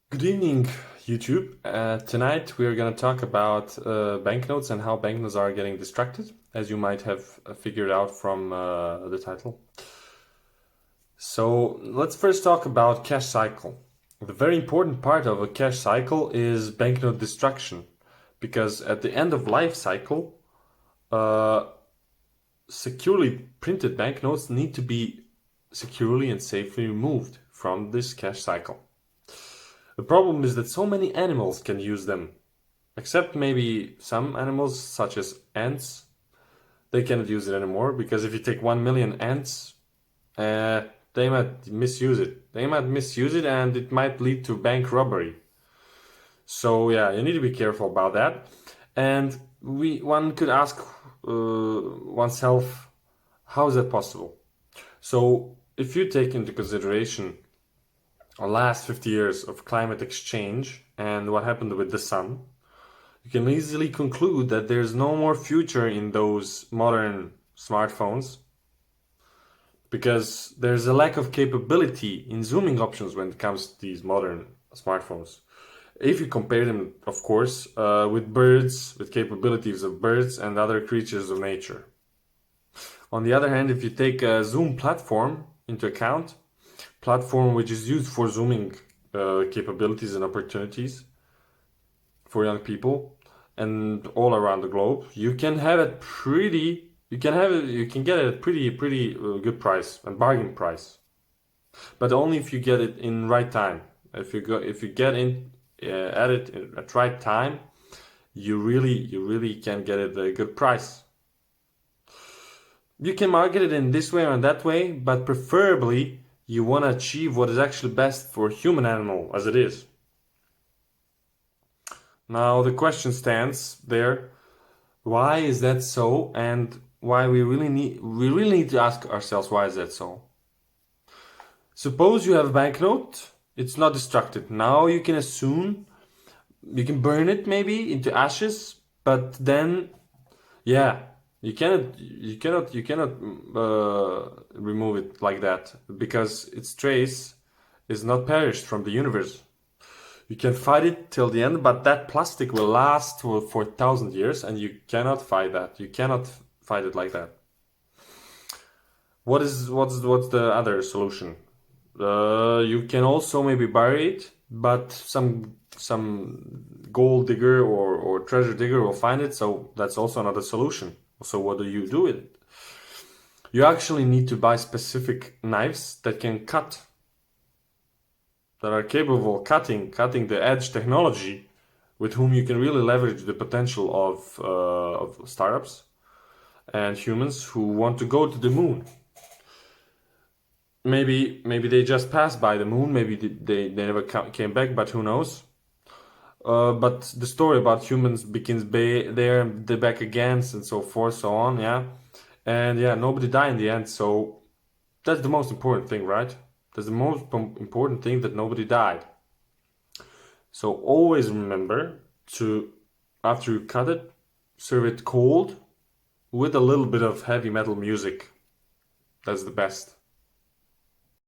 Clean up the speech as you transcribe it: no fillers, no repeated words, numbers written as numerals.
Good evening, YouTube. Tonight we are going to talk about banknotes and how banknotes are getting distracted, as you might have figured out from the title. So let's first talk about cash cycle. The very important part of a cash cycle is banknote destruction, because at the end of life cycle, uh, securely printed banknotes need to be securely and safely removed from this cash cycle. The problem is that so many animals can use them, except maybe some animals such as ants. They cannot use it anymore because if you take 1 million ants, they might misuse it. They might misuse it and it might lead to bank robbery. So yeah, you need to be careful about that. And one could ask oneself, how is that possible? So if you take into consideration our last 50 years of climate exchange and what happened with the sun, you can easily conclude that there's no more future in those modern smartphones because there's a lack of capability in zooming options when it comes to these modern smartphones. If you compare them, of course, with birds, with capabilities of birds and other creatures of nature. On the other hand, if you take a Zoom platform into account, platform which is used for zooming capabilities and opportunities for young people and all around the globe, you can have it pretty. You can get it at pretty good price and bargain price, but only if you get it in right time. If you get in at it at right time, you really can get it at a good price. You can market it in this way or in that way, but preferably you want to achieve what is actually best for human animal as it is. Now the question stands there, why is that so, and why we really need to ask ourselves, why is that so? Suppose you have a banknote, it's not destructed. Now you can assume you can burn it maybe into ashes, but then yeah, you cannot remove it like that because its trace is not perished from the universe. You can fight it till the end, but that plastic will last for 1,000 years, and you cannot fight that. You cannot fight it like that. What's the other solution? You can also maybe bury it, but some gold digger or treasure digger will find it. So that's also another solution. So what do you do with it? You actually need to buy specific knives that can cut, that are capable of cutting the edge technology, with whom you can really leverage the potential of startups and humans who want to go to the moon. Maybe they just passed by the moon. Maybe they never came back, but who knows? But the story about humans begins there, they back again, and so forth, so on. Yeah, and yeah, nobody died in the end. So that's the most important thing, right? That's the most important thing, that nobody died. So always remember to, after you cut it, serve it cold with a little bit of heavy metal music. That's the best.